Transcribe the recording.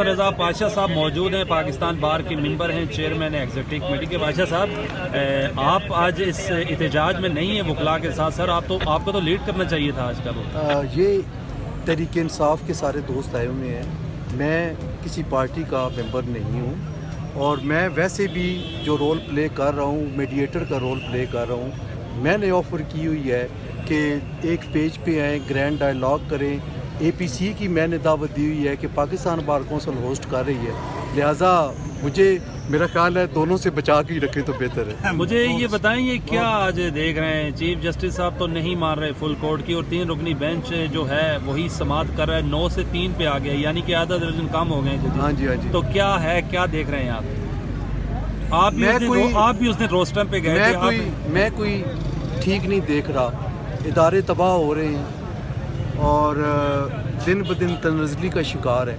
रज़ा पाशा साहब मौजूद हैं, पाकिस्तान बार के मेंबर हैं, चेयरमैन है एग्जीक्यूटिव कमेटी के। पाशा साहब, आप आज इस एहतजाज में नहीं है वकला के साथ। सर आपको तो लीड करना चाहिए था आज का। ये तहरीक इंसाफ के सारे दोस्त आए हुए हैं। मैं किसी पार्टी का मेंबर नहीं हूँ और मैं वैसे भी जो रोल प्ले कर रहा हूँ, मीडिएटर का रोल प्ले कर रहा हूँ। मैंने ऑफ़र की हुई है कि एक पेज पे आएँ, ग्रैंड डायलॉग करें। APC की मैंने दावत दी हुई है कि पाकिस्तान बार कौंसिल होस्ट कर रही है, लिहाजा मुझे मेरा ख्याल है दोनों से बचा के ही रखें तो बेहतर है। मुझे ये बताएं, ये क्या आज देख रहे हैं, चीफ जस्टिस साहब तो नहीं मान रहे फुल कोर्ट की और 3 रुकनी बेंच जो है वही समाप्त कर रहा है, 9 से 3 पे आ गया, यानी कि आधा दर्जन कम हो गए हैं। हाँ जी, हाँ जी। तो क्या है, क्या देख रहे हैं आप भी उस दिन रोस्टर पे गए थे। मैं कोई ठीक नहीं देख रहा। इदारे तबाह हो रहे हैं और दिन ब दिन तनज़ली का शिकार है।